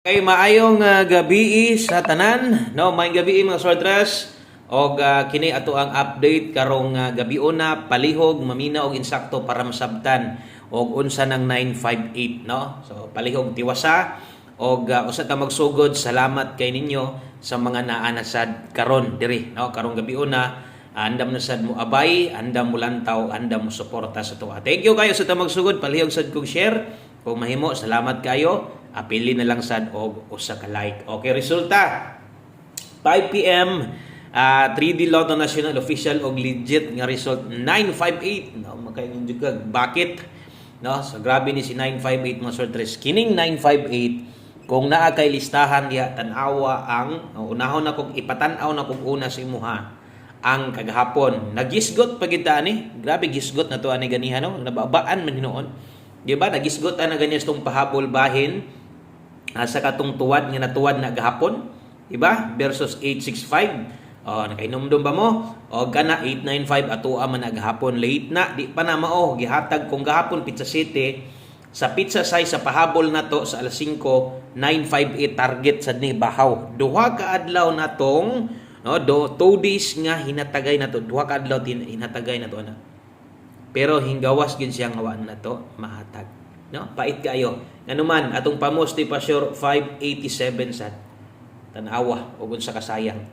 Kay maayong gabi sa tanan, no? Maayong gabi mga sortres. Og kini ato ang update karong gabi na palihog mamina og insakto para masabtan og unsa ng 958, no? So palihog tiwasa og usa ta magsugod salamat kay ninyo sa mga naa na sad karon diri, no? Karong gabi andam na sad mo abay, andam mo lantaw, andam mo suporta sa tuwa. Thank you kayo sa ta magsugod, palihog sad kog share. Kung mahimo, salamat kayo. Apili na lang sad og usa ka like. Okay, resulta 5 PM 3D Lotto National Official og legit nga result 958. No, makaingon jud kag bakit? No, so grabe ni si 958 mga sortres. Kining 958 kung naa kay listahan diha tan-awa ang unahon na kog ipatan-aw na kog una sa imuha ang kagahapon. Nagisgot pa gid ta ani. Grabe gisgot na to ani ganihan no. Nababaan man hinuon. Di ba nagisgot na ganyan itong pahabol bahin sa katong tuwad nga natuwad na gahapon, di ba? Versus 865. Nakainomdom ba mo? O kana 895 ato man gahapon late na di pa na mao gihatag kung gahapon pizza city sa pizza size sa pahabol nato sa alas 5 958 target sad ni bahaw. Duha ka adlaw natong 2 days nga hinatagay nato, duha ka adlaw hinatagay nato na. Pero hinggawas gid siya nga wa na to mahatag. No, pait kayo. Nganuman atong pamosti pa sure 587 sad. Tan-awa ug unsa kasayang.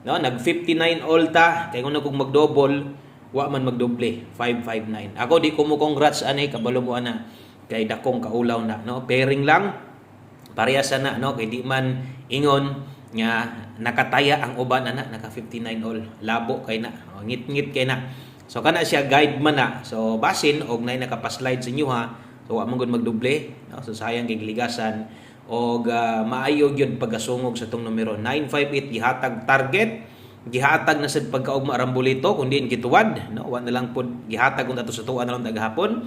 No, nag 59 all ta kay kung kung mag-double wa man magdoble 559. Ako di ko mo congrats ani kabalo mo ana kay dakong kaulaw na, no. Pairing lang parehas na, no, kay di man ingon nga nakataya ang uban ana naka 59 all. Labo kay na, ngit-ngit kay na. So kana siya guide man na. So basin og nay nakapaslide sa inyo ha. So wa man gud magdoble, no? So sayang kay giligasan og maayo gyud pagkasungog sa tong numero 958 gihatag target, gihatag na sad pagkaugma arambulito kun diin gituwad, no? Wa na lang pud gihatag kun ato sa tuwa na lang gahapon.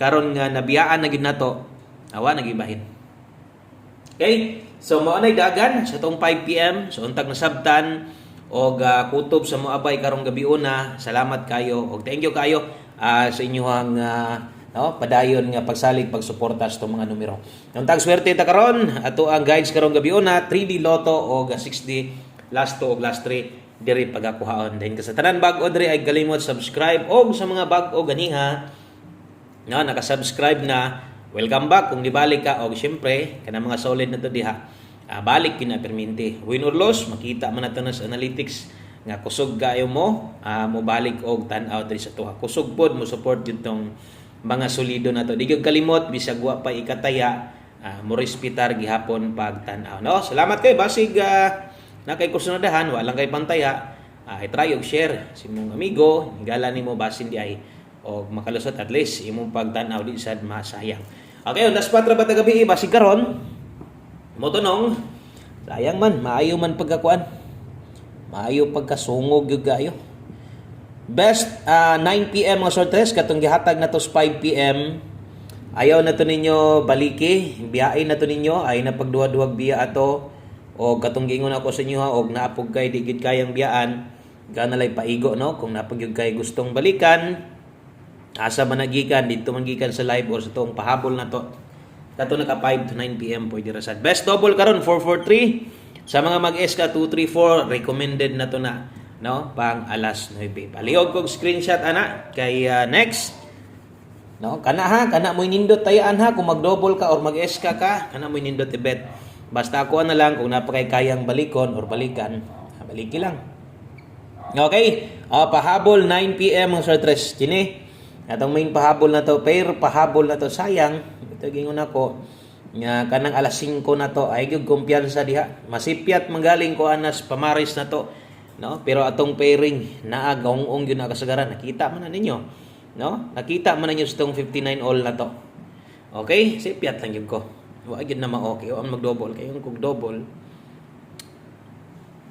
Karon nga nabiyaan na gid nato, awa nagibahin. Okay? So mao nay dagan sa tong 5 PM, so untag nasabtan og kutob sa moabay karong gabi una. Salamat kayo og thank you kayo sa inyohang padayon nga pagsalig pagsuporta sa mga numero. Untag swerte ta karon ato ang guides karong gabi una 3D Lotto og 6D last 2 og last 3 diri pagakuhaon. Then sa tanan bag-o diri ay galimot subscribe og sa mga bag-o ganiha naka-subscribe na, welcome back kung dibalik ka og syempre kana mga solid na to diha. Balik kinaperminti. Win or loss, makita man nato sa analytics nga kusog kayo mo, mo balik og tan-aw diri sa tuha. Kusog pod mo support jud tong mga solido na to. Di gyud kalimot bisag wa pa ikataya, mo respetar gihapon pag tan-aw. No, salamat kay basig na kay kusunadahan, wa lang kay pantaya. I-try og share si mong amigo, higala nimo basin di ay og makalusot at least imong pagtan-aw di sad masayang. Okay, last patra ba ta gabi basig karon? Motonong, sayang man, maayo man pagkakuan. Maayo pagkasungog yung gayo. Best 9 PM mga sortres, katong gihatag na to 5 PM. Ayaw na to ninyo baliki, biyain na to ninyo, ay na pagduwa-duwag biya ato. O katong giingon ako sa inyo ha, og naapog kay digid kayang biyaan. Ganalay paigo, no? Kung naapog yung kay gustong balikan, asa man nagikan, dito man gikan sa live or sa tong pahabol na to. Kato naka 5 to 9 PM pwede rasad. Best double karon 443. Sa mga mag-SK 234 recommended na to na, no? Pang alas 9. Palihog kog screenshot ana kay next. No, kana mo nindot tayaan ha kung mag-double ka or mag-SK ka, kana mo nindot i-bet. Basta ako na lang kung napakay kayang balikon or balikan, baliki lang. Okay? Pahabol 9 PM mga sortres. Kini atong main pahabol na to, pair pahabol na to sayang. Ito gingon ako nga kanang alas 5 na to ay gyud kumpiyansa diha. Masipyat manggaling ko anas pamaris na to, no? Pero atong pairing naa gaong-ong gyud na kasagaran. Nakita man na ninyo, no? Nakita man ninyo sa tong 59 all na to. Okay? Sipyat lang gyud ko. Wa gyud na ma-okay o mag-double kayo kung double.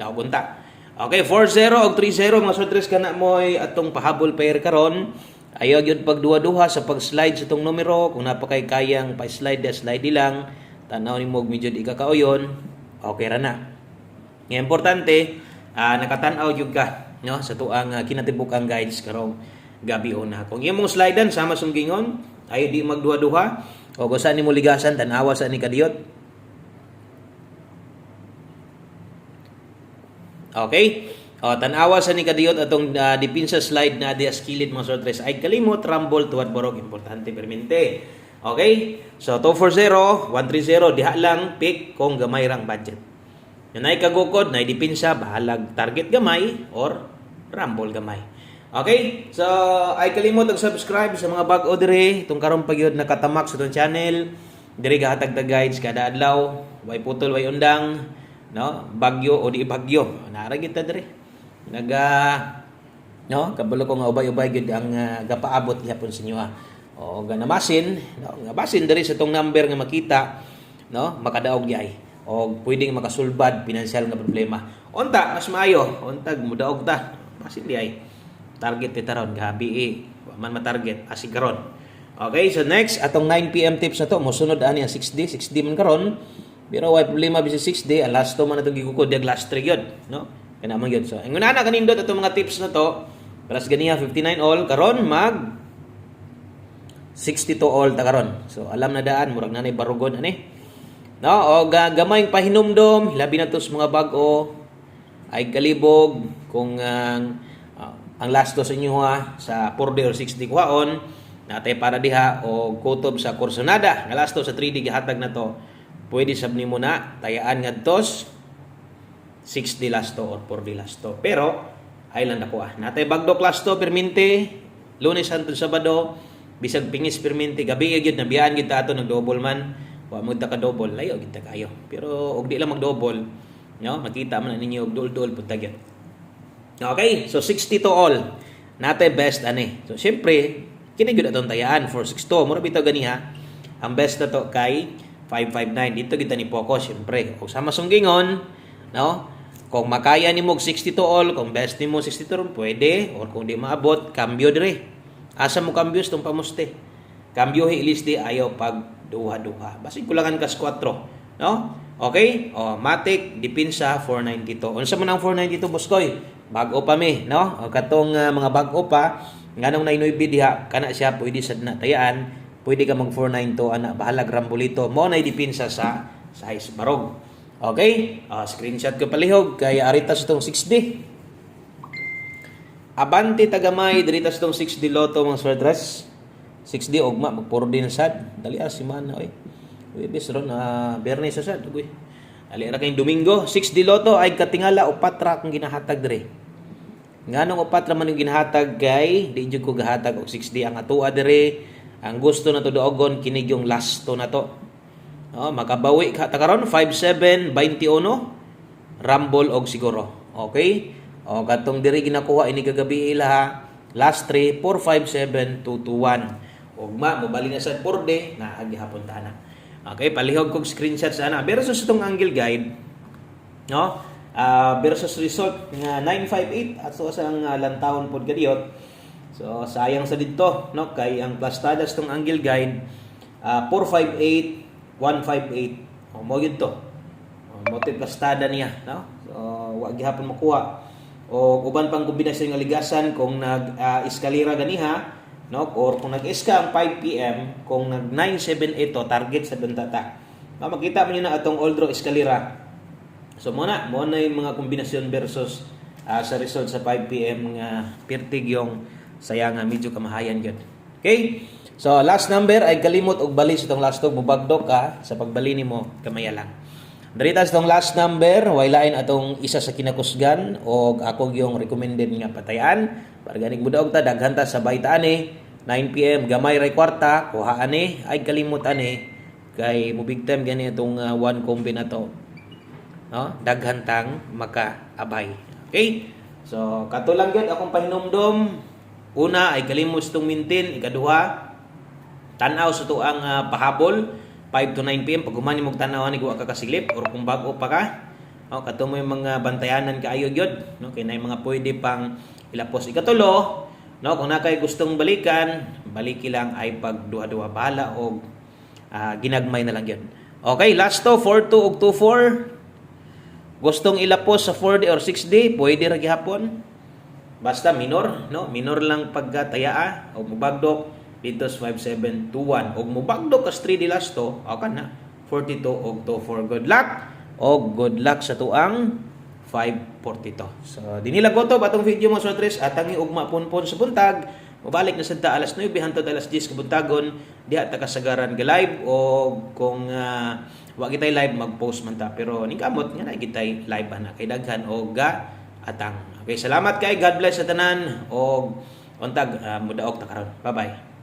Daw bunta. Okay, 40 og 30 mga sortres kana moy atong pahabol pair karon. Ayaw yun pagduwa-duha sa pag-slide sa itong numero. Kung napakay kayang pa-slide, slide lang. Tanaw ni mo medyo di kakauyon. Okay ra na. Nga importante, nakatanaw yun ka, no? Sa tuang kinatibuk ang guides karong gabi una. Kung imong slidean, sama sunggingon, ayaw di magduwa-duha. O kung saan ni mo ligasan, tanawa sa ni kadiyot. Okay? O, tanawa sa ni kadiyot atong depensa slide na di skilled mga sortres ay kalimot rumble tuwad borog importante permente. Okay? So 240, 130 diha lang pick kung gamay rang budget. Yan ay kagukod na depensa bahalag target gamay or rumble gamay. Okay? So ay kalimot og subscribe sa mga bag-o dire itong karon pagyud nakatamak sa itong channel. Dire gahatag ta guides kada adlaw, way putol way undang, no? Bagyo o di bagyo. Naara kita dire. No, kabalo ko nga ubay-ubay gid ang gapaabot gihapon sa inyo ha. O ganamasin, no, nga basin diri sa tong number nga makita, no, makadaog yay. O pwedeng makasulbad financial nga problema. Unta mas maayo, untag mudaog ta. Basin di ay target kita ron gabi wa man ma-target asig karon. Okay, so next atong 9 PM tips na to mosunod ani ang 6D man karon. Pero way problema bisi 6D, last to man atong gigukod dig last 3 gyud, no? Kana man gyud. So, ang una na kanindot atong mga tips na to, plus ganiya 59 all karon mag 62 all ta karon. So, alam na daan murag nanay barugon ani. No, o gamayng pahinumdom, labi na to sa mga bag-o ay kalibog kung ang last to sa inyo ha sa 4D or 6D kuhaon natay para diha o kutob sa kursonada nga last to sa 3D gihatag na to. Pwede sab nimo na tayaan ngadtos 6D last to or 4D last to. Pero, ay lang ako natay bagdo class to, perminti, Lunes hangtod Sabado, bisag pingis perminti, gabi gyud na biyaan gyud ato nag-double man, wa mo ta ka double, layo gyud ta kayo. Pero og di lang mag-double, no, makita man ninyo og duol-duol pud ta gyud. Okay, so 60 to all. Natay best ani. So syempre, kini gyud atong tayaan for 62, mura bitaw ganiha. Ang best na to kay 559. Dito kita ni focus syempre. Og sama sunggingon, no? Kung makaya ni mo 60 to all, kung best ni mo 60 to all, pwede. Or kung di maabot, cambio dire. Asa mo cambio itong pamuste. Cambio hilis di ayaw pag duha-duha. Basig kulangan kas 4. No? Okay? O, matik, dipinsa, 492. Unsa man ang 492, Boskoy? Bago pa mi. No? O, katong mga bago pa, nga nung nainoybi diha, kana siya, pwede sa natayaan, pwede ka mag 492, anak, bahalag rambulito. Mo na dipinsa sa size barog. Okay? Screenshot ko palihog kay aritas itong 6D. Abante tagamay diritas itong 6D loto mga swerdress. 6D ogma mag 4D na sad. Dali si man oy. Uy bis ron Bernes sa sad uy. Dali ra kay Domingo 6D loto ay katingala upat ra kung ginahatag dire. Nganong upat ra man yung ginahatag kay di jud ko gahatag og 6D ang atoa dire. Ang gusto na to duogon kinig yung last to na to. Makabawi ka ta karon 57 21 rumble og siguro. Okay? O katong diri ginakuha ini kagabi ila last 3 457 221. Ugma mobali na sa 4D na agihapon ta na. Okay, palihog kog screenshot sana versus itong angle guide. No? Versus result nga 958 ato sa lantawon pod kadiyot. So sayang sa didto, no? Kay ang plastadas tong angle guide 458 158. Mo gyud to. Motive kastada niya, no? So wa gihapon makuha. O uban pang kombinasyon nga ligasan kung nag-eskalera ganiha, no? Or kung nag-eska ang 5 PM, kung nag 978 to target sa duntata. Makita mo na atong old draw eskalera. So mo na yung mga kombinasyon versus sa result sa 5 PM nga pertig yung sayang nga medyo kamahayan gyud. Okay? So, last number ay kalimot og bali sa itong last tog, mubagdok ka sa pagbali nimo kamaya lang. Darita sa itong last number, way lain atong isa sa kinakusgan o ako yung recommended nga patayan. Para ganig mudaog ta, daghan ta sa bayta ani, 9 PM, gamay ray kwarta, kuha ani, ay kalimot ani, kay mubig time gani itong one combi na to. No? Daghan tang makaabay. Okay? So, katulang yun, akong pahinumdom, una ay kalimot itong mintin, ikaduha, tanaw sa to ang pahabol 5 to 9 PM pag humani mong tanaw ani wa ka kasilip or kung bag-o pa ka kato mo yung mga bantayanan kaayo gyud no kay nay mga pwede pang ilapos ikatulo no kung nakay gustong balikan baliki lang ay pag duha-duha bahala og ginagmay na lang gyud. Okay, last to 42 ug 24 gustong ilapos sa 4D or 6D pwede ra gihapon basta minor no minor lang pagtayaa o mubagdok dito sa 5721 og mubagdok kas 3D last to akan na 42 og 24 good luck sa tuang 5:42. So dinila gotob atong video mga soltres atang ugma ponpon sa buntag. Mabalik na sadta alas 9 hangtod alas 10 kabuntagon diha ta kasagaran ga live o kung wa kitay live mag-post man ta pero ning kamot nga na kitay live ana kay daghan og ga atang. Okay, salamat kay God bless sa tanan og untag mudaog ta karon. Bye-bye.